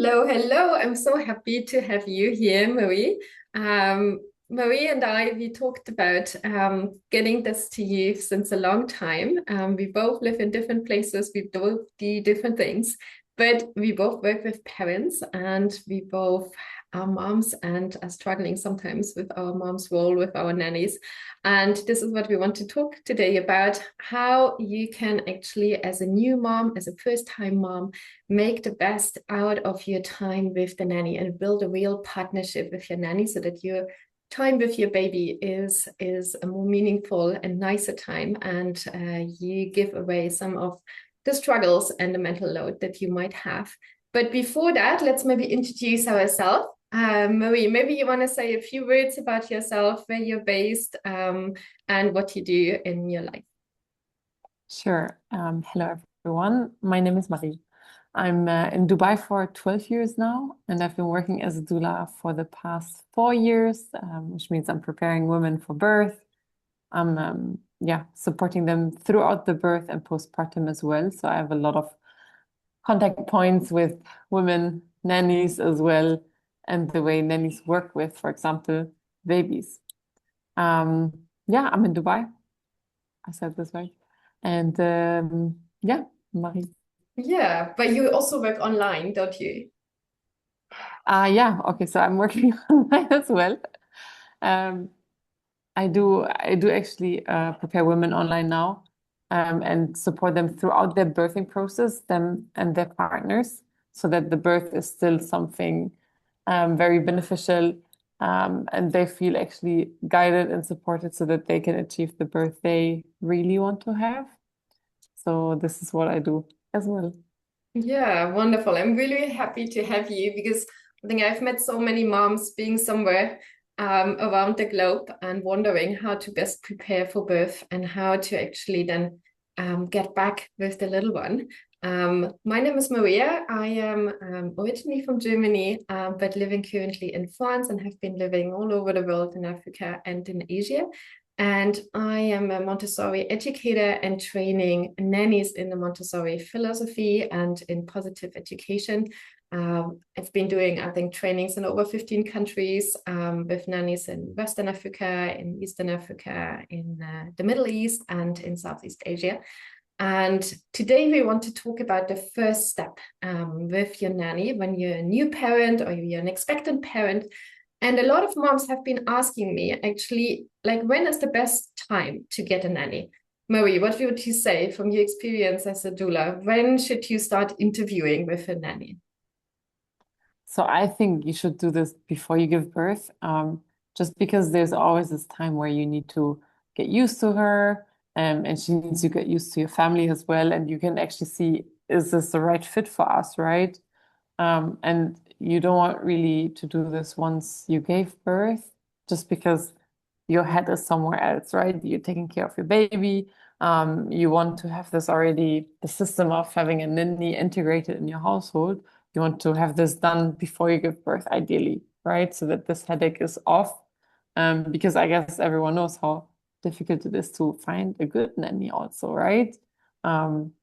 Hello, hello. I'm so happy to have you here, Marie. Marie and we talked about getting this to you since a long time. We both live in different places, we both do different things, but we both work with parents and we both are moms and are struggling sometimes with our mom's role with our nannies. And this is what we want to talk today about, how you can actually, as a new mom, as a first-time mom, make the best out of your time with the nanny and build a real partnership with your nanny so that your time with your baby is a more meaningful and nicer time, and you give away some of the struggles and the mental load that you might have. But before that, let's maybe introduce ourselves. Marie, maybe you want to say a few words about yourself, where you're based, and what you do in your life. Sure. Hello, everyone. My name is Marie. I'm in Dubai for 12 years now, and I've been working as a doula for the past 4 years, which means I'm preparing women for birth. I'm supporting them throughout the birth and postpartum as well. So I have a lot of contact points with women, nannies as well, and the way nannies work with, for example, babies. I'm in Dubai. I said this right. And Marie. Yeah, but you also work online, don't you? Yeah, okay, so I'm working online as well. Um, I do actually prepare women online now, and support them throughout their birthing process, them and their partners, so that the birth is still something very beneficial, and they feel actually guided and supported so that they can achieve the birth they really want to have. So this is what I do as well. Yeah, wonderful. I'm really happy to have you because I think I've met so many moms being somewhere around the globe and wondering how to best prepare for birth and how to actually then get back with the little one. My name is Maria. I am originally from Germany, but living currently in France and have been living all over the world in Africa and in Asia. And I am a Montessori educator and training nannies in the Montessori philosophy and in positive education. I've been doing, I think, trainings in over 15 countries with nannies in Western Africa, in Eastern Africa, in the Middle East, and in Southeast Asia. And today we want to talk about the first step with your nanny when you're a new parent or you're an expectant parent. And a lot of moms have been asking me actually, like, when is the best time to get a nanny? Marie, what would you say from your experience as a doula? When should you start interviewing with a nanny? So I think you should do this before you give birth, just because there's always this time where you need to get used to her, and she needs to get used to your family as well, and you can actually see, is this the right fit for us, right? And you don't want really to do this once you gave birth, just because your head is somewhere else, right? You're taking care of your baby. You want to have this already, the system of having a nanny integrated in your household. You want to have this done before you give birth, ideally, right? So that this headache is off. Because I guess everyone knows how difficult it is to find a good nanny also, right? Um,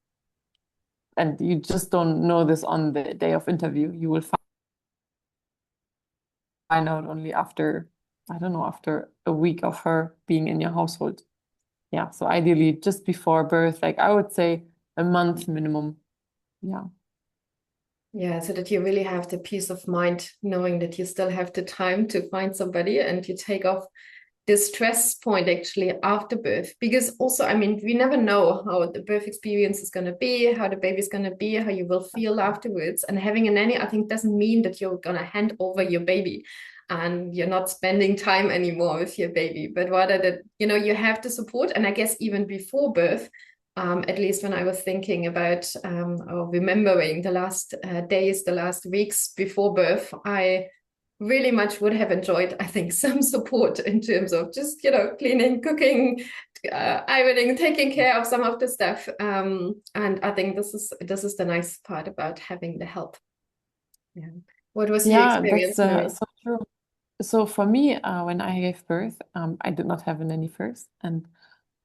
and you just don't know this on the day of interview. You will find out only after, I don't know, after a week of her being in your household. Yeah, so ideally just before birth, like I would say a month minimum. Yeah. Yeah, so that you really have the peace of mind knowing that you still have the time to find somebody and you take off the stress point actually after birth. Because also, I mean, we never know how the birth experience is going to be, how the baby's going to be, how you will feel afterwards. And having a nanny, I think, doesn't mean that you're going to hand over your baby and you're not spending time anymore with your baby, but rather that, you have the support. And I guess even before birth, at least when I was thinking about or remembering the last days, the last weeks before birth, I really much would have enjoyed, I think, some support in terms of just, cleaning, cooking, ironing, taking care of some of the stuff. And I think this is the nice part about having the help. Yeah. What was your Yeah, that's experience, Marie? so true. So for me, when I gave birth, I did not have a nanny first. And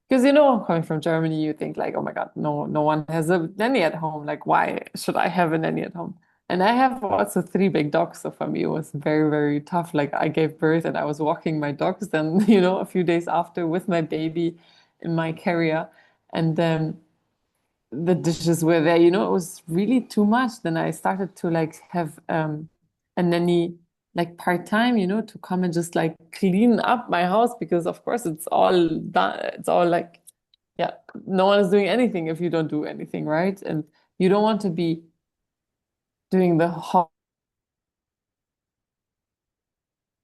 because coming from Germany, you think like, oh my God, no, no one has a nanny at home. Like, why should I have a nanny at home? And I have also three big dogs, so for me it was very, very tough. Like I gave birth and I was walking my dogs then, a few days after with my baby in my carrier. And the dishes were there, it was really too much. Then I started to like have a nanny like part-time, to come and just like clean up my house because of course it's all done, it's all like, yeah, no one is doing anything if you don't do anything, right? And you don't want to be doing the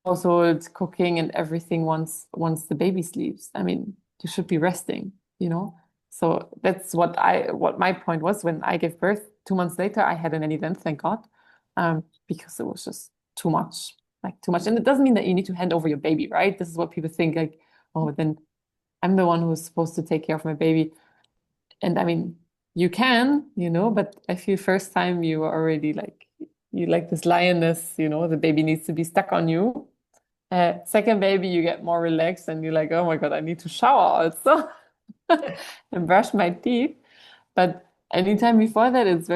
household cooking and everything once the baby sleeps. I mean, you should be resting, you know? So that's what my point was when I gave birth. 2 months later, I had an nanny then, thank God, because it was just too much, like too much. And it doesn't mean that you need to hand over your baby, right? This is what people think, like, oh, then I'm the one who's supposed to take care of my baby. And I mean, you can, but I feel first time you are already like, you like this lioness, the baby needs to be stuck on you. Second baby, you get more relaxed and you're like, oh my God, I need to shower also and brush my teeth. But anytime before that, it's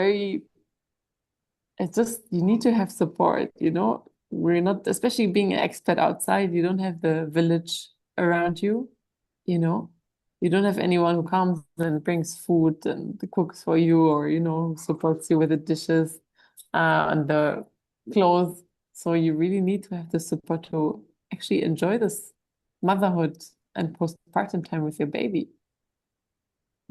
just, you need to have support, We're not, especially being an expat outside, you don't have the village around you, you know. You don't have anyone who comes and brings food and cooks for you or, supports you with the dishes and the clothes. So you really need to have the support to actually enjoy this motherhood and postpartum time with your baby.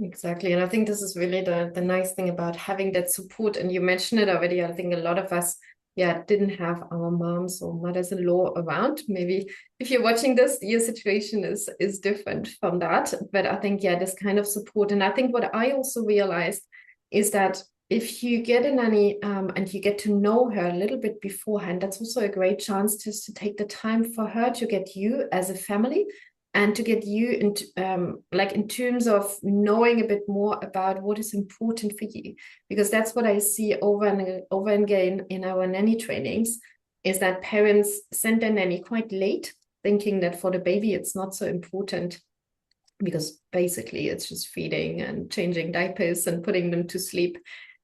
Exactly. And I think this is really the nice thing about having that support. And you mentioned it already. I think a lot of us, yeah, didn't have our moms or mothers-in-law around. Maybe if you're watching this, your situation is different from that. But I think, yeah, this kind of support. And I think what I also realized is that if you get a nanny and you get to know her a little bit beforehand, that's also a great chance just to take the time for her to get you as a family and to get you into like in terms of knowing a bit more about what is important for you, because that's what I see over and again in our nanny trainings, is that parents send their nanny quite late, thinking that for the baby it's not so important because basically it's just feeding and changing diapers and putting them to sleep.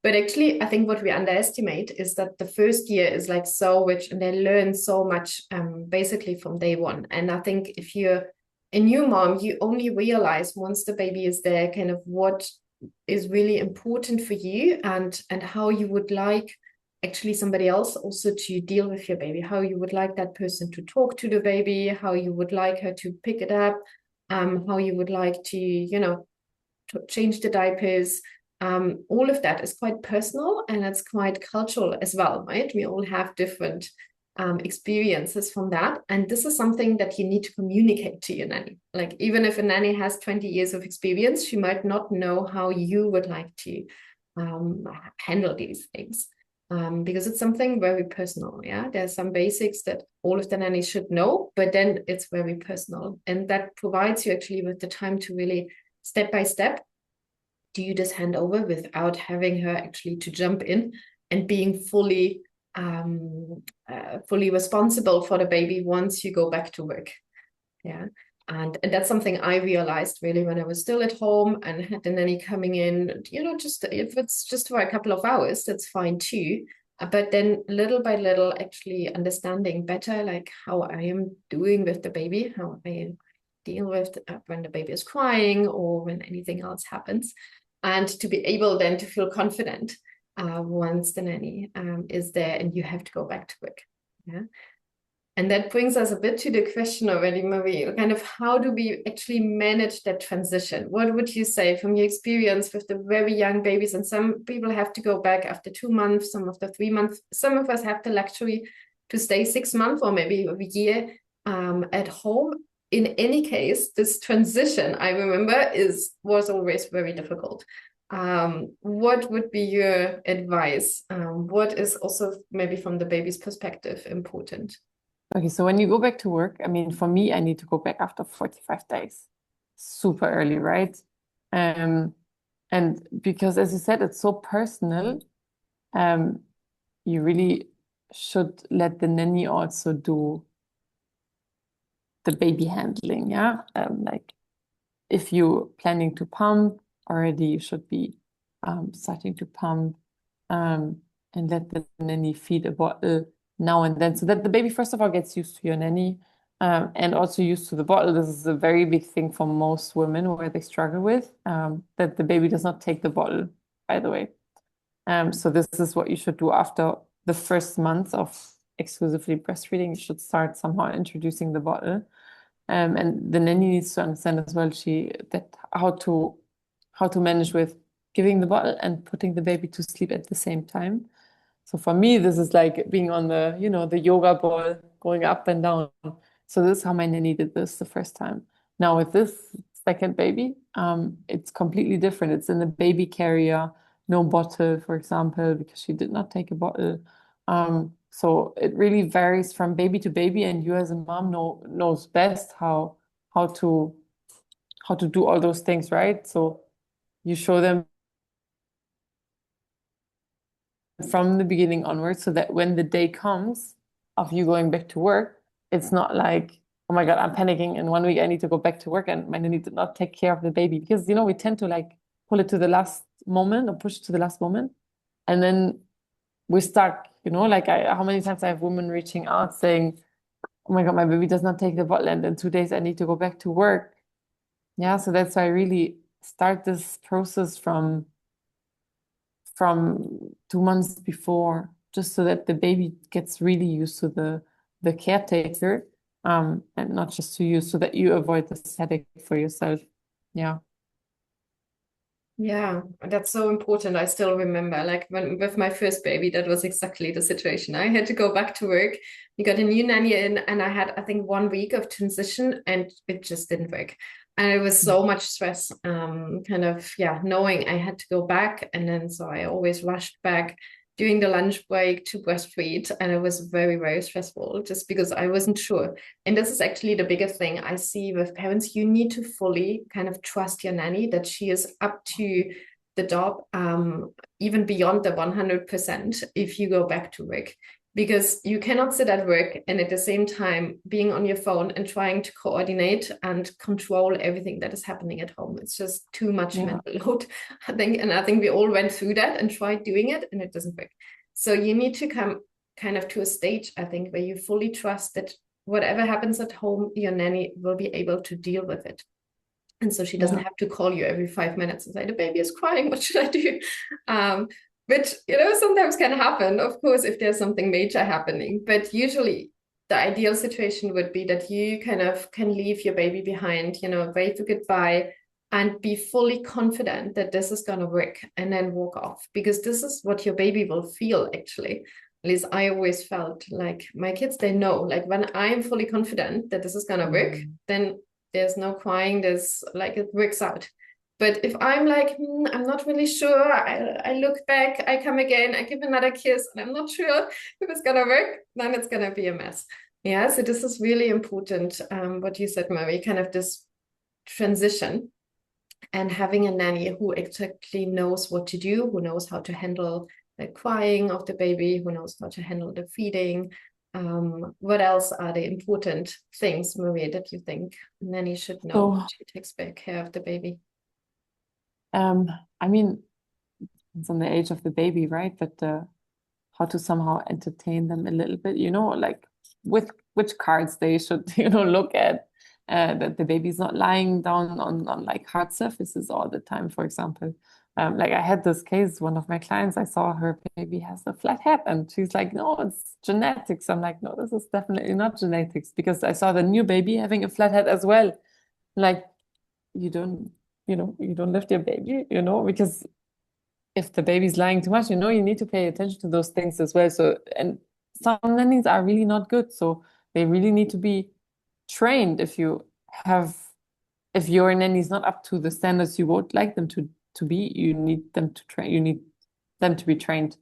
But actually, I think what we underestimate is that the first year is like so rich and they learn so much basically from day one. And I think if you're a new mom, you only realize once the baby is there kind of what is really important for you and how you would like actually somebody else also to deal with your baby, how you would like that person to talk to the baby, how you would like her to pick it up, how you would like to, to change the diapers. All of that is quite personal and it's quite cultural as well, right? We all have different experiences from that. And this is something that you need to communicate to your nanny. Like, even if a nanny has 20 years of experience, she might not know how you would like to handle these things. Because it's something very personal. Yeah, there's some basics that all of the nannies should know, but then it's very personal, and that provides you actually with the time to really step by step do this handover without having her actually to jump in and being fully responsible for the baby once you go back to work. Yeah. And that's something I realized really when I was still at home and had the nanny coming in, just if it's just for a couple of hours, that's fine too. But then little by little, actually understanding better, like how I am doing with the baby, how I deal with when the baby is crying or when anything else happens. And to be able then to feel confident once the nanny is there and you have to go back to work. Yeah. And that brings us a bit to the question already, Marie, kind of how do we actually manage that transition? What would you say from your experience with the very young babies? And some people have to go back after 2 months, some after 3 months. Some of us have the luxury to stay 6 months or maybe a year at home. In any case, this transition, I remember, was always very difficult. What would be your advice? What is also maybe from the baby's perspective important? Okay, so when you go back to work, I mean, for me, I need to go back after 45 days. Super early, right? Um, and because as you said, it's so personal, um, you really should let the nanny also do the baby handling, yeah? Like if you're planning to pump already, you should be starting to pump. Um, and let the nanny feed a bottle now and then so that the baby, first of all, gets used to your nanny, and also used to the bottle. This is a very big thing for most women where they struggle with, that the baby does not take the bottle, by the way. So this is what you should do after the first month of exclusively breastfeeding. You should start somehow introducing the bottle. And the nanny needs to understand as well how to manage with giving the bottle and putting the baby to sleep at the same time. So for me, this is like being on the, the yoga ball, going up and down. So this is how my nanny did this the first time. Now with this second baby, it's completely different. It's in the baby carrier, no bottle, for example, because she did not take a bottle. So it really varies from baby to baby, and you as a mom knows best how to how to do all those things, right? So you show them from the beginning onwards so that when the day comes of you going back to work, it's not like, oh my God, I'm panicking. In 1 week, I need to go back to work and my nanny did not take care of the baby. Because, we tend to like pull it to the last moment or push it to the last moment. And then we're stuck, like how many times I have women reaching out saying, oh my God, my baby does not take the bottle and in 2 days I need to go back to work. Yeah, so that's why I really start this process from 2 months before, just so that the baby gets really used to the caretaker, and not just to you, so that you avoid this headache for yourself. Yeah. Yeah, that's so important. I still remember, like when with my first baby, that was exactly the situation. I had to go back to work. We got a new nanny in, and I had, I think, 1 week of transition, and it just didn't work. And it was so much stress, kind of, yeah, knowing I had to go back. And then so I always rushed back during the lunch break to breastfeed. And it was very, very stressful just because I wasn't sure. And this is actually the biggest thing I see with parents. You need to fully kind of trust your nanny that she is up to the job, even beyond the 100% if you go back to work. Because you cannot sit at work and at the same time being on your phone and trying to coordinate and control everything that is happening at home. It's just too much Yeah. mental load, I think. And I think we all went through that and tried doing it and it doesn't work. So you need to come kind of to a stage, I think, where you fully trust that whatever happens at home, your nanny will be able to deal with it. And so she doesn't Yeah. have to call you every 5 minutes and say, the baby is crying, what should I do? Which, sometimes can happen, of course, if there's something major happening. But usually the ideal situation would be that you kind of can leave your baby behind, wave a goodbye and be fully confident that this is going to work and then walk off, because this is what your baby will feel actually. At least I always felt like my kids, they know, like when I'm fully confident that this is going to work, then there's no crying, there's like it works out. But if I'm like, I'm not really sure, I look back, I come again, I give another kiss, and I'm not sure if it's gonna work, then it's gonna be a mess. Yeah, so this is really important, what you said, Marie, kind of this transition and having a nanny who exactly knows what to do, who knows how to handle the crying of the baby, who knows how to handle the feeding. What else are the important things, Maria, that you think nanny should know when So, she takes back care of the baby? um, I mean, it's on the age of the baby, right? But how to somehow entertain them a little bit, like with which cards they should, look at, that the baby's not lying down on like hard surfaces all the time, for example. Like I had this case, one of my clients, I saw her baby has a flat head and she's like, no, it's genetics. I'm like, no, this is definitely not genetics, because I saw the new baby having a flat head as well. Like you don't, you don't lift your baby, because if the baby's lying too much, you need to pay attention to those things as well. So, and some nannies are really not good. So they really need to be trained. If your nanny is not up to the standards you would like them to be, you need them to train, you need them to be trained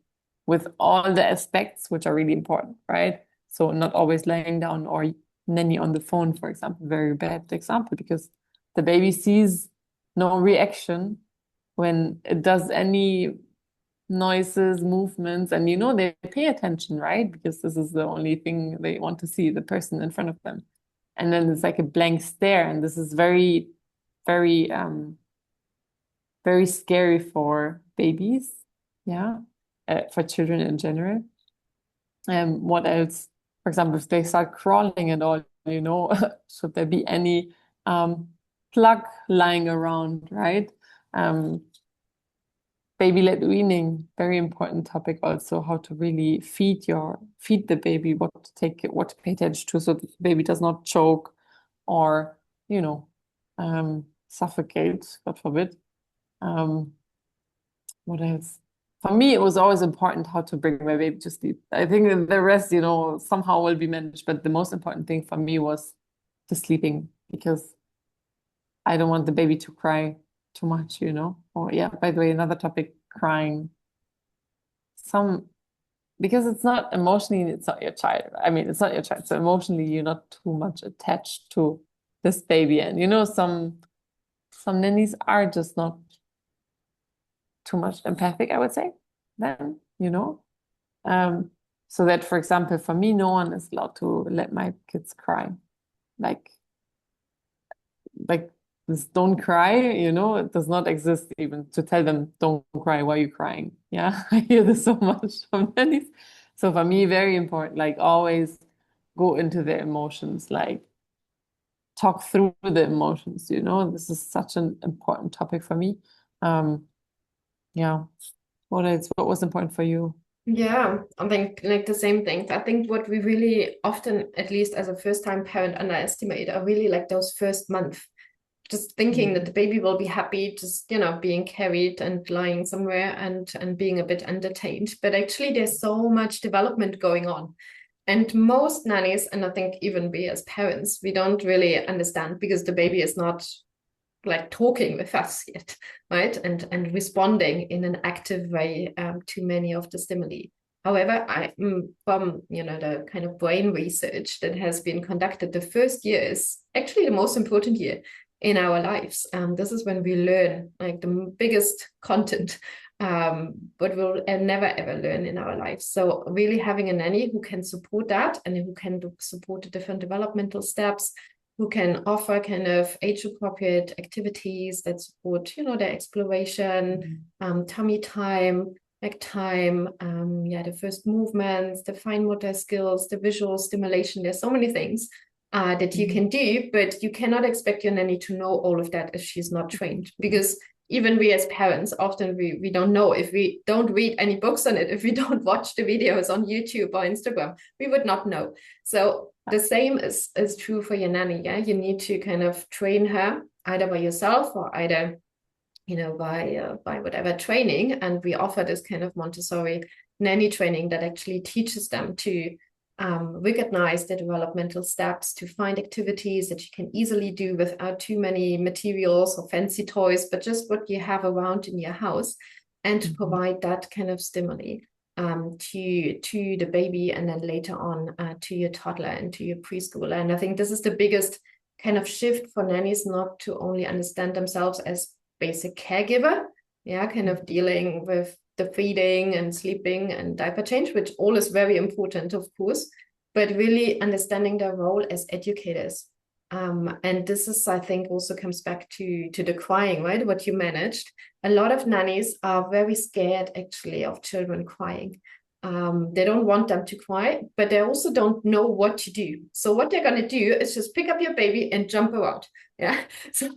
with all the aspects, which are really important, right? So not always laying down or nanny on the phone, for example, very bad example, because the baby sees no reaction when it does any noises, movements, and they pay attention, right? Because this is the only thing they want to see, the person in front of them. And then it's like a blank stare, and this is very, very scary for babies. Yeah. for children in general. What else? For example, if they start crawling and all, should there be any plug lying around, right? Baby-led weaning, very important topic also, how to really feed the baby, what to pay attention to so that the baby does not choke or, suffocate, God forbid. What else? For me, it was always important how to bring my baby to sleep. I think that the rest, somehow will be managed, but the most important thing for me was the sleeping because I don't want the baby to cry too much, Or yeah, by the way, another topic, crying. Because it's not emotionally, it's not your child. I mean, it's not your child. So emotionally, you're not too much attached to this baby. And some nannies are just not too much empathic, I would say, then, So that, for example, for me, no one is allowed to let my kids cry. Like this don't cry, it does not exist even to tell them don't cry, why are you crying? Yeah, I hear this so much from nannies. So for me, very important, like always go into the emotions, like talk through the emotions, this is such an important topic for me. Yeah. What was important for you? Yeah, I think like the same things. I think what we really often, at least as a first-time parent, underestimate are really like those first month. Just thinking that the baby will be happy, just being carried and lying somewhere and being a bit entertained. But actually, there's so much development going on. And most nannies, and I think even we as parents, we don't really understand because the baby is not like talking with us yet, right? And responding in an active way to many of the stimuli. However, from the kind of brain research that has been conducted, the first year is actually the most important year in our lives. This is when we learn like the biggest content, but we'll never ever learn in our lives. So really having a nanny who can support that and who can support the different developmental steps, who can offer kind of age-appropriate activities that support, their exploration, tummy time, neck time, the first movements, the fine motor skills, the visual stimulation. There's so many things that you can do, but you cannot expect your nanny to know all of that if she's not trained, because even we as parents, often we don't know. If we don't read any books on it, if we don't watch the videos on YouTube or Instagram, we would not know. So the same is true for your nanny. Yeah, you need to kind of train her either by yourself or either by whatever training. And we offer this kind of Montessori nanny training that actually teaches them to recognize the developmental steps, to find activities that you can easily do without too many materials or fancy toys, but just what you have around in your house, and to provide that kind of stimuli to the baby, and then later on to your toddler and to your preschooler. And I think this is the biggest kind of shift for nannies, not to only understand themselves as basic caregiver, kind of dealing with the feeding and sleeping and diaper change, which all is very important, of course, but really understanding their role as educators. And this is, I think, also comes back to the crying, right? What you managed. A lot of nannies are very scared, actually, of children crying. They don't want them to cry, but they also don't know what to do. So what they're going to do is just pick up your baby and jump around. Yeah. So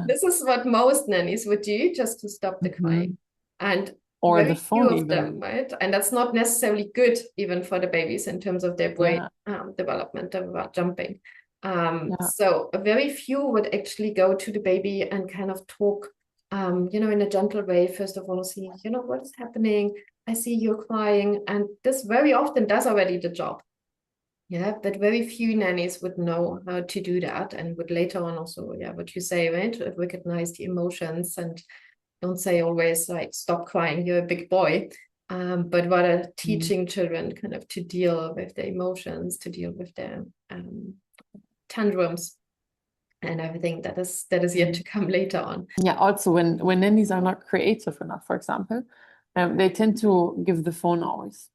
this is what most nannies would do, just to stop the crying. And or very the few phone of even. them, right? And that's not necessarily good even for the babies in terms of their brain development about jumping. So very few would actually go to the baby and kind of talk, in a gentle way. First of all, see, what is happening? I see you're crying. And this very often does already the job. Yeah, but very few nannies would know how to do that, and would later on also, what you say, right? Recognize the emotions and don't say always like, stop crying, you're a big boy. But rather teaching children kind of to deal with their emotions, to deal with their tantrums and everything that is yet to come later on. Yeah, also when nannies are not creative enough, for example, they tend to give the phone always.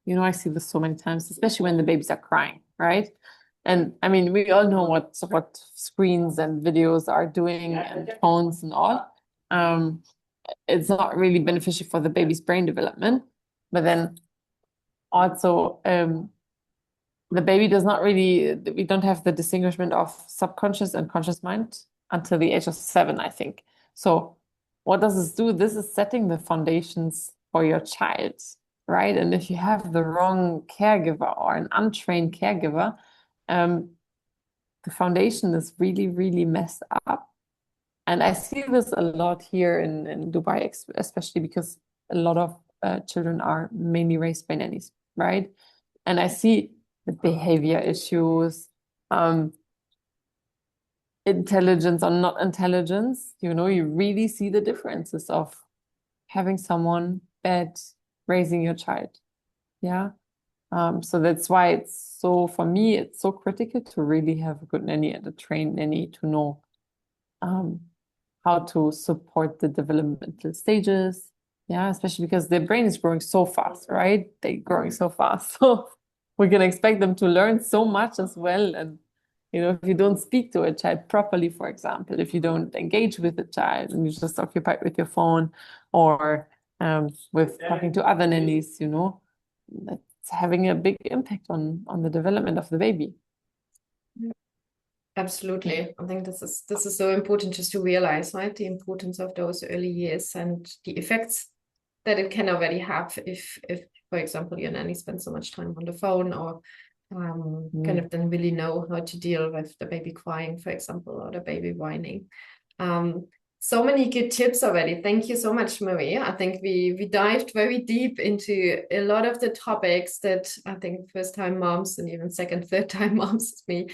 I see this so many times, especially when the babies are crying, right? And I mean, we all know what screens and videos are doing and phones and all. It's not really beneficial for the baby's brain development. But then also, the baby does not really, we don't have the distinguishment of subconscious and conscious mind until the age of 7, I think. So, what does this do? This is setting the foundations for your child, right? And if you have the wrong caregiver or an untrained caregiver, um, the foundation is really, really messed up. And I see this a lot here in Dubai, especially because a lot of children are mainly raised by nannies, right? And I see the behavior issues, um, intelligence or not intelligence. You really see the differences of having someone bad raising your child. Yeah. So that's why for me, it's so critical to really have a good nanny and a trained nanny to know um, how to support the developmental stages. Yeah, especially because their brain is growing so fast, right? They're growing so fast. So we can expect them to learn so much as well. And, if you don't speak to a child properly, for example, if you don't engage with the child and you're just occupied with your phone or with talking to other nannies, that's having a big impact on the development of the baby. Absolutely. I think this is so important just to realize, right? The importance of those early years and the effects that it can already have if for example your nanny spends so much time on the phone or kind of don't really know how to deal with the baby crying, for example, or the baby whining. So many good tips already. Thank you so much, Marie. I think we dived very deep into a lot of the topics that I think first time moms and even second, third time moms as me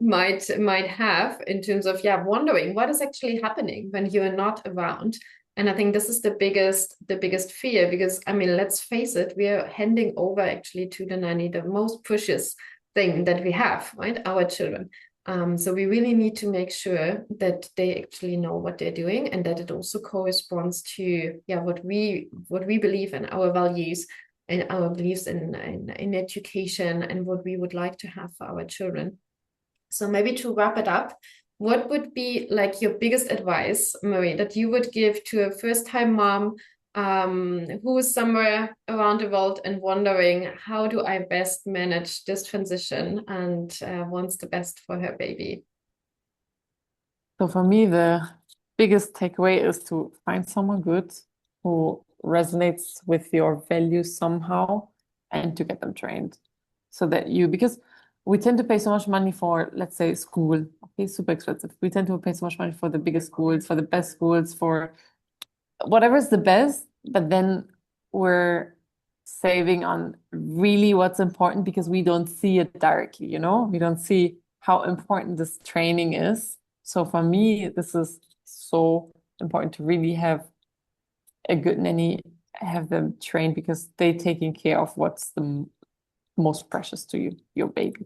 might have in terms of wondering what is actually happening when you are not around. And I think this is the biggest fear because I mean, let's face it, we are handing over actually to the nanny the most precious thing that we have, right? Our children. So we really need to make sure that they actually know what they're doing and that it also corresponds to what we believe in, our values and our beliefs in education and what we would like to have for our children. So maybe to wrap it up, what would be like your biggest advice, Marie, that you would give to a first-time mom who is somewhere around the world and wondering, how do I best manage this transition and wants the best for her baby? So for me, the biggest takeaway is to find someone good who resonates with your values somehow and to get them trained. Because we tend to pay so much money for, let's say, school. Okay, super expensive. We tend to pay so much money for the biggest schools, for the best schools, for whatever's the best, but then we're saving on really what's important because we don't see it directly, We don't see how important this training is. So for me, this is so important to really have a good nanny, have them trained because they're taking care of what's the most precious to you, your baby.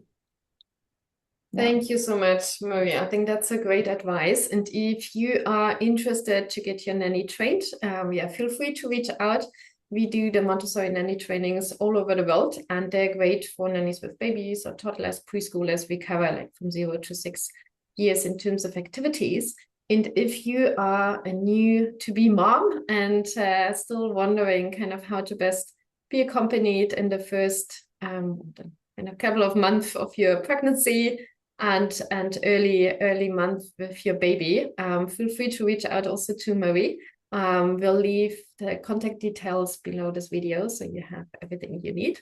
Yeah. Thank you so much, Maria. I think that's a great advice. And if you are interested to get your nanny trained, feel free to reach out. We do the Montessori nanny trainings all over the world, and they're great for nannies with babies or toddlers, preschoolers. We cover like from 0 to 6 years in terms of activities. And if you are a new to-be mom and still wondering kind of how to best be accompanied in the first in a couple of months of your pregnancy, and early month with your baby, feel free to reach out also to Marie. We'll leave the contact details below this video so you have everything you need.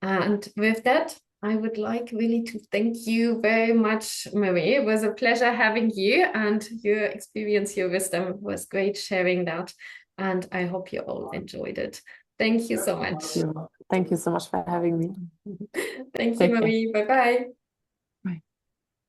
And with that, I would like really to thank you very much, Marie. It was a pleasure having you, and your experience, your wisdom was great sharing that. And I hope you all enjoyed it. Thank you so much. Thank you so much for having me. Thank you, Take care. Marie. Bye bye.